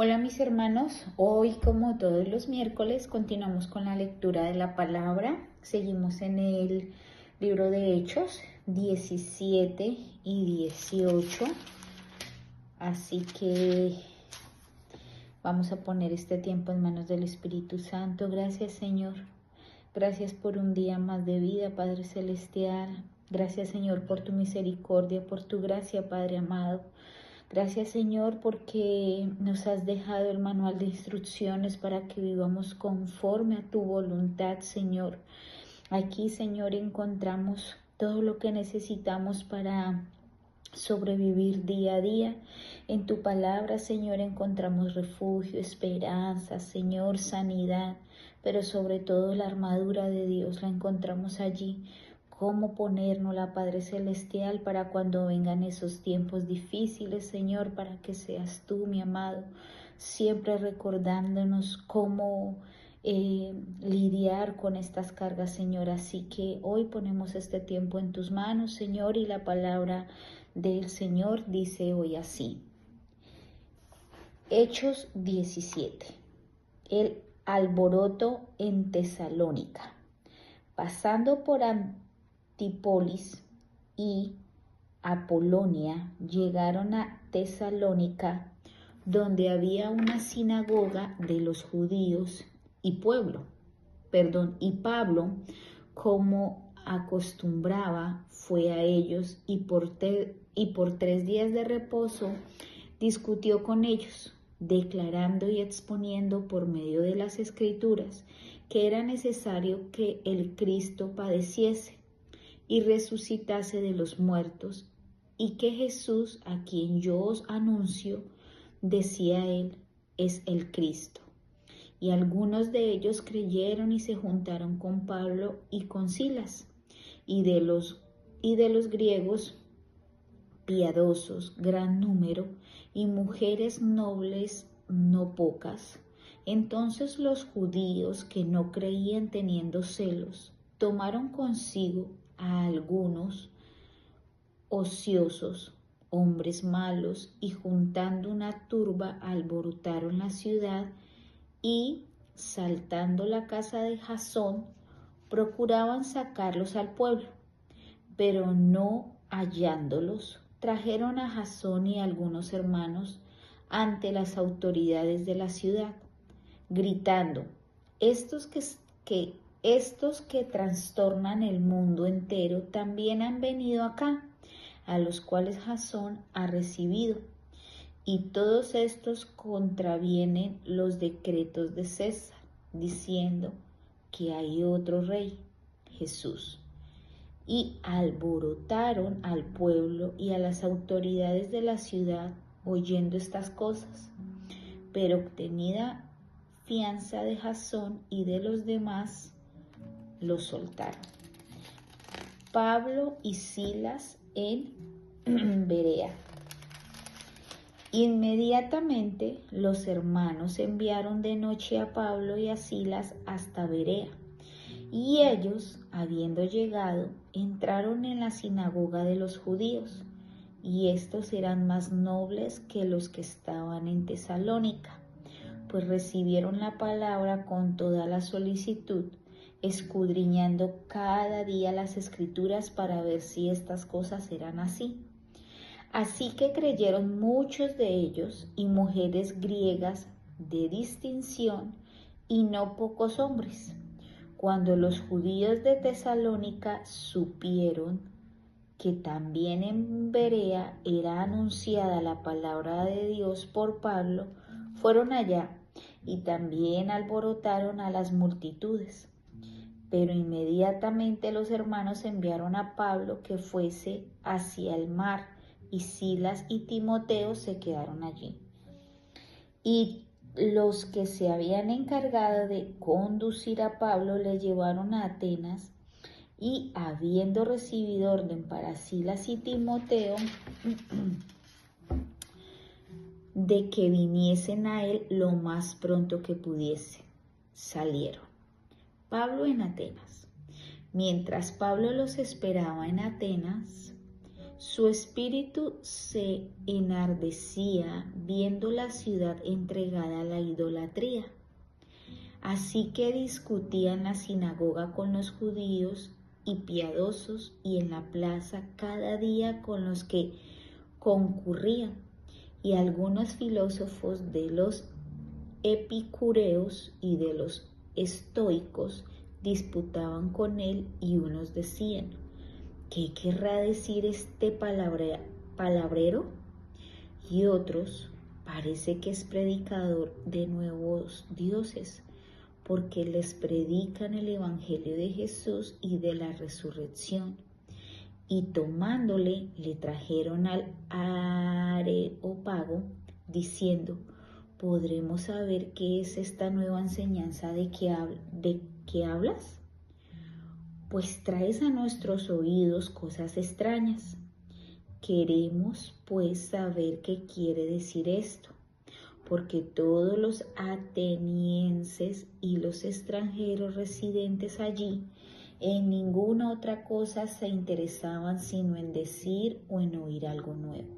Hola mis hermanos, hoy como todos los miércoles continuamos con la lectura de la palabra. Seguimos en el libro de Hechos 17 y 18. Así que vamos a poner este tiempo en manos del Espíritu Santo. Gracias Señor, gracias por un día más de vida, Padre Celestial. Gracias Señor por tu misericordia, por tu gracia, Padre amado. Gracias Señor porque nos has dejado el manual de instrucciones para que vivamos conforme a tu voluntad, Señor. Aquí, Señor, encontramos todo lo que necesitamos para sobrevivir día a día. En tu palabra, Señor, encontramos refugio, esperanza, Señor, sanidad, pero sobre todo la armadura de Dios la encontramos allí. Cómo ponérnosla, Padre Celestial, para cuando vengan esos tiempos difíciles, Señor, para que seas tú, mi amado, siempre recordándonos cómo lidiar con estas cargas, Señor. Así que hoy ponemos este tiempo en tus manos, Señor, y la palabra del Señor dice hoy así. Hechos 17. El alboroto en Tesalónica. Pasando por Antípolis y Apolonia, llegaron a Tesalónica, donde había una sinagoga de los judíos y Pablo, como acostumbraba, fue a ellos y por 3 días de reposo discutió con ellos, declarando y exponiendo por medio de las Escrituras que era necesario que el Cristo padeciese y resucitase de los muertos, y que Jesús, a quien yo os anuncio, decía él, es el Cristo. Y algunos de ellos creyeron y se juntaron con Pablo y con Silas, y de los griegos piadosos, gran número, y mujeres nobles no pocas. Entonces los judíos que no creían, teniendo celos, tomaron consigo a algunos ociosos, hombres malos, y juntando una turba alborotaron la ciudad y, saltando la casa de Jasón, procuraban sacarlos al pueblo, pero no hallándolos, trajeron a Jasón y a algunos hermanos ante las autoridades de la ciudad, gritando, estos que trastornan el mundo entero también han venido acá, a los cuales Jasón ha recibido, y todos estos contravienen los decretos de César, diciendo que hay otro rey, Jesús. Y alborotaron al pueblo y a las autoridades de la ciudad oyendo estas cosas, pero obtenida fianza de Jasón y de los demás, los soltaron. Pablo y Silas en Berea. Inmediatamente los hermanos enviaron de noche a Pablo y a Silas hasta Berea, y ellos, habiendo llegado, entraron en la sinagoga de los judíos, y estos eran más nobles que los que estaban en Tesalónica, pues recibieron la palabra con toda la solicitud, escudriñando cada día las Escrituras para ver si estas cosas eran así. Así que creyeron muchos de ellos y mujeres griegas de distinción y no pocos hombres. Cuando los judíos de Tesalónica supieron que también en Berea era anunciada la palabra de Dios por Pablo, fueron allá y también alborotaron a las multitudes. Pero inmediatamente los hermanos enviaron a Pablo que fuese hacia el mar, y Silas y Timoteo se quedaron allí. Y los que se habían encargado de conducir a Pablo le llevaron a Atenas, y habiendo recibido orden para Silas y Timoteo de que viniesen a él lo más pronto que pudiese, salieron. Pablo en Atenas. Mientras Pablo los esperaba en Atenas, Su espíritu se enardecía viendo la ciudad entregada a la idolatría. Así que discutía en la sinagoga con los judíos y piadosos y en la plaza cada día con los que concurrían. Y algunos filósofos de los epicureos y de los estoicos disputaban con él, y unos decían: ¿qué querrá decir este palabrero? Y otros: parece que es predicador de nuevos dioses, porque les predican el evangelio de Jesús y de la resurrección. Y tomándole, le trajeron al Areópago, diciendo: ¿podremos saber qué es esta nueva enseñanza de que hablas? Pues traes a nuestros oídos cosas extrañas. Queremos, pues, saber qué quiere decir esto, porque todos los atenienses y los extranjeros residentes allí en ninguna otra cosa se interesaban sino en decir o en oír algo nuevo.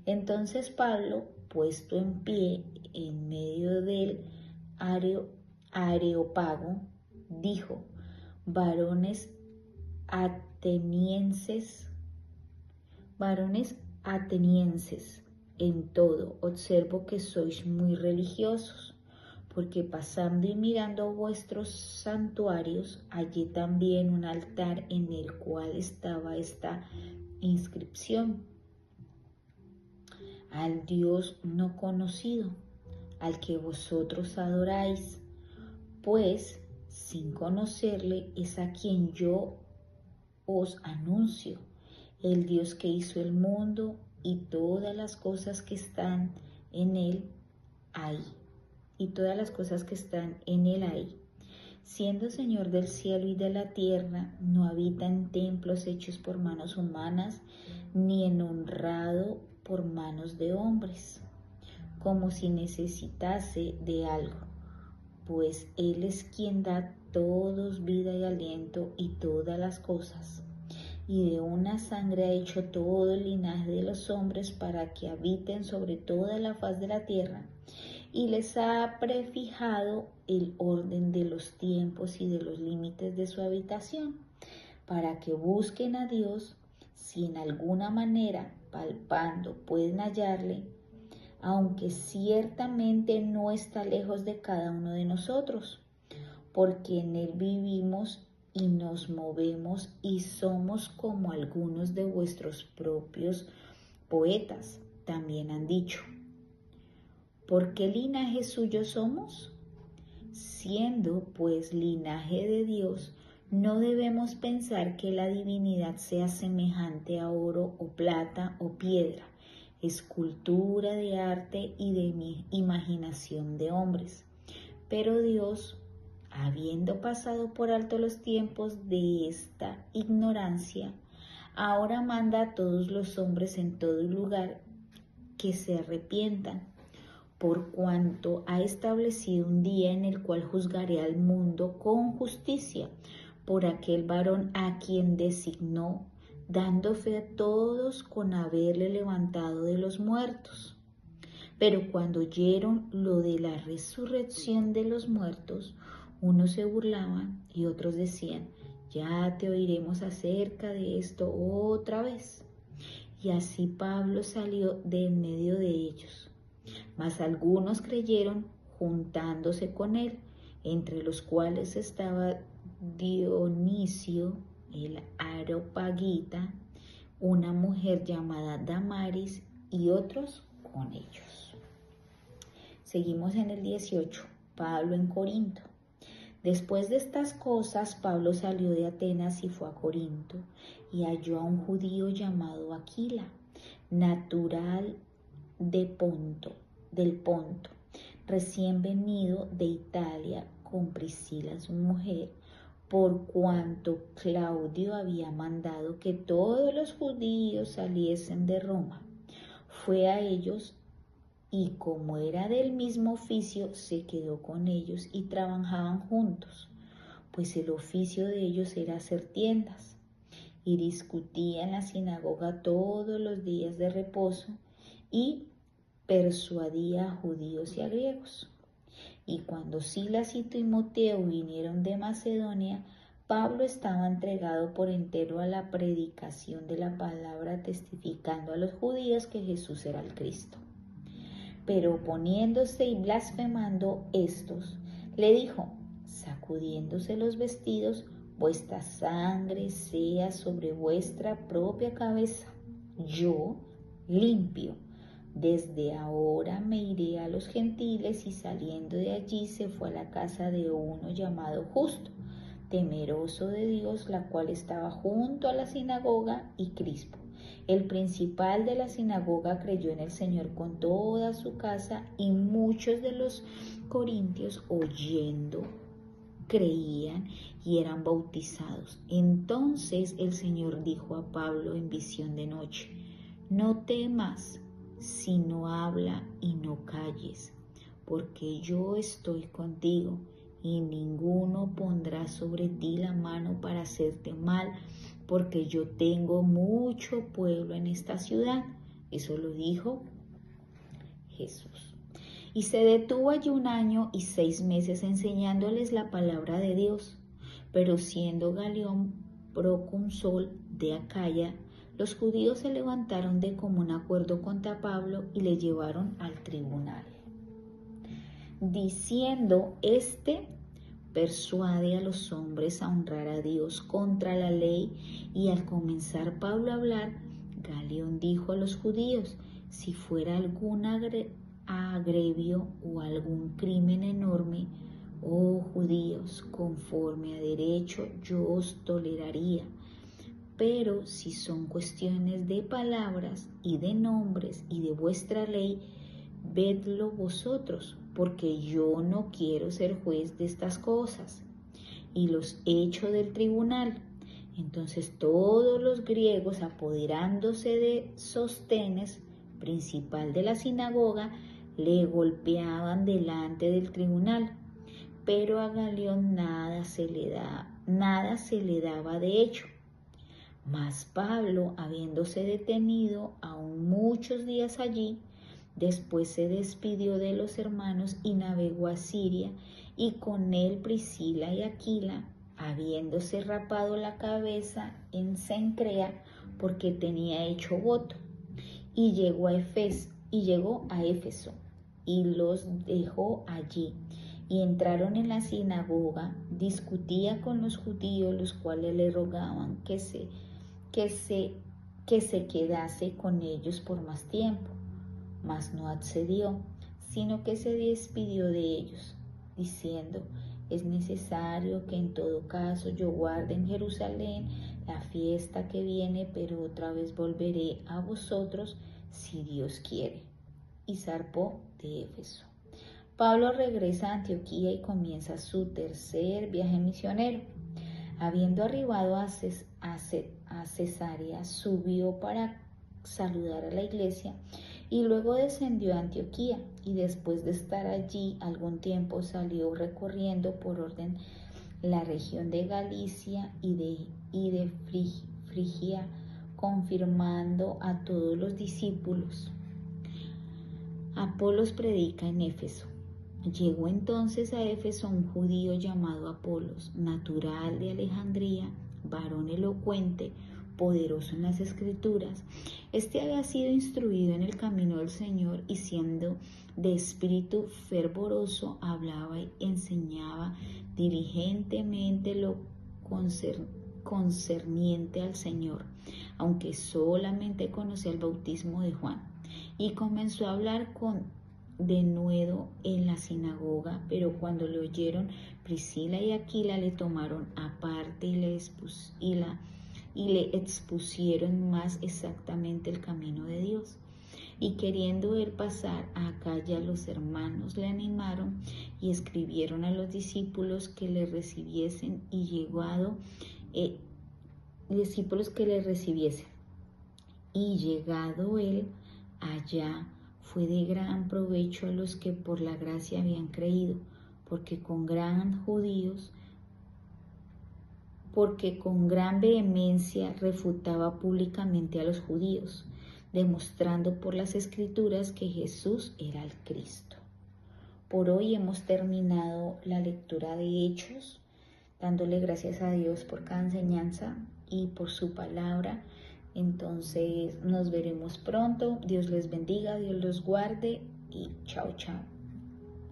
Entonces Pablo, puesto en pie en medio del Areópago, dijo: varones atenienses, en todo observo que sois muy religiosos, porque pasando y mirando vuestros santuarios, hallé también un altar en el cual estaba esta inscripción: al Dios no conocido, al que vosotros adoráis, pues sin conocerle es a quien yo os anuncio, el Dios que hizo el mundo y todas las cosas que están en él ahí. Siendo Señor del cielo y de la tierra, no habita en templos hechos por manos humanas, ni en honrado por manos de hombres, como si necesitase de algo, pues Él es quien da a todos vida y aliento y todas las cosas, y de una sangre ha hecho todo el linaje de los hombres para que habiten sobre toda la faz de la tierra, y les ha prefijado el orden de los tiempos y de los límites de su habitación, para que busquen a Dios, si en alguna manera, palpando, pueden hallarle, aunque ciertamente no está lejos de cada uno de nosotros, porque en Él vivimos y nos movemos y somos como algunos de vuestros propios poetas también han dicho. ¿Por qué linaje suyo somos? Siendo pues linaje de Dios, no debemos pensar que la divinidad sea semejante a oro o plata o piedra, escultura de arte y de imaginación de hombres. Pero Dios, habiendo pasado por alto los tiempos de esta ignorancia, ahora manda a todos los hombres en todo lugar que se arrepientan, por cuanto ha establecido un día en el cual juzgaré al mundo con justicia por aquel varón a quien designó, dando fe a todos con haberle levantado de los muertos. Pero cuando oyeron lo de la resurrección de los muertos, unos se burlaban y otros decían: ya te oiremos acerca de esto otra vez. Y así Pablo salió de en medio de ellos. Mas algunos creyeron juntándose con él, entre los cuales estaba Dionisio, el Areopagita, una mujer llamada Damaris, y otros con ellos. Seguimos en el 18. Pablo en Corinto. Después de estas cosas, Pablo salió de Atenas y fue a Corinto, y halló a un judío llamado Aquila, natural del Ponto, recién venido de Italia con Priscila su mujer, por cuanto Claudio había mandado que todos los judíos saliesen de Roma. Fue a ellos, y como era del mismo oficio, se quedó con ellos y trabajaban juntos, pues el oficio de ellos era hacer tiendas. y discutía en la sinagoga todos los días de reposo y persuadía a judíos y a griegos. Y cuando Silas y Timoteo vinieron de Macedonia, Pablo estaba entregado por entero a la predicación de la palabra, testificando a los judíos que Jesús era el Cristo. Pero oponiéndose y blasfemando estos, le dijo: sacudiéndose los vestidos, vuestra sangre sea sobre vuestra propia cabeza. Yo, limpio, desde ahora me iré a los gentiles. Y saliendo de allí se fue a la casa de uno llamado Justo, temeroso de Dios, la cual estaba junto a la sinagoga, y Crispo, el principal de la sinagoga, creyó en el Señor con toda su casa, y muchos de los corintios, oyendo, creían y eran bautizados. Entonces el Señor dijo a Pablo en visión de noche: no temas, sino habla y no calles, porque yo estoy contigo, y ninguno pondrá sobre ti la mano para hacerte mal, porque yo tengo mucho pueblo en esta ciudad. Eso lo dijo Jesús. Y se detuvo allí 1 año y 6 meses enseñándoles la palabra de Dios. Pero siendo Galión procónsul de Acaya, los judíos se levantaron de común acuerdo contra Pablo y le llevaron al tribunal, diciendo: persuade a los hombres a honrar a Dios contra la ley. Y al comenzar Pablo a hablar, Galión dijo a los judíos: si fuera algún agravio o algún crimen enorme, oh judíos, conforme a derecho yo os toleraría. Pero si son cuestiones de palabras y de nombres y de vuestra ley, vedlo vosotros, porque yo no quiero ser juez de estas cosas. Y los echo del tribunal. Entonces todos los griegos, apoderándose de Sóstenes, principal de la sinagoga, le golpeaban delante del tribunal. Pero a Galión nada se le daba de hecho. Mas Pablo, habiéndose detenido aún muchos días allí, después se despidió de los hermanos y navegó a Siria, y con él Priscila y Aquila, habiéndose rapado la cabeza en Cencrea, porque tenía hecho voto, y llegó a Éfeso, y los dejó allí. Y entraron en la sinagoga, discutía con los judíos, los cuales le rogaban que se quedase con ellos por más tiempo. Mas no accedió, sino que se despidió de ellos, diciendo: es necesario que en todo caso yo guarde en Jerusalén la fiesta que viene, pero otra vez volveré a vosotros si Dios quiere. Y zarpó de Éfeso. Pablo regresa a Antioquía y comienza su tercer viaje misionero. Habiendo arribado a Cesarea, subió para saludar a la iglesia y luego descendió a Antioquía, y después de estar allí algún tiempo salió recorriendo por orden la región de Galicia y de Frigia, confirmando a todos los discípulos. Apolos predica en Éfeso. Llegó entonces a Éfeso un judío llamado Apolos, natural de Alejandría, varón elocuente, poderoso en las Escrituras. Este había sido instruido en el camino del Señor, y siendo de espíritu fervoroso, hablaba y enseñaba diligentemente lo concerniente al Señor, aunque solamente conocía el bautismo de Juan. Y comenzó a hablar con denuedo en la sinagoga, pero cuando le oyeron Priscila y Aquila, le tomaron aparte y le expusieron más exactamente el camino de Dios. Y queriendo él pasar a Acaya, los hermanos le animaron y escribieron a los discípulos que le recibiesen, y llegado él allá, fue de gran provecho a los que por la gracia habían creído, porque con gran judíos porque con gran vehemencia refutaba públicamente a los judíos, demostrando por las Escrituras que Jesús era el Cristo. Por hoy hemos terminado la lectura de Hechos, dándole gracias a Dios por cada enseñanza y por su palabra. Entonces nos veremos pronto. Dios les bendiga, Dios los guarde y chao, chao.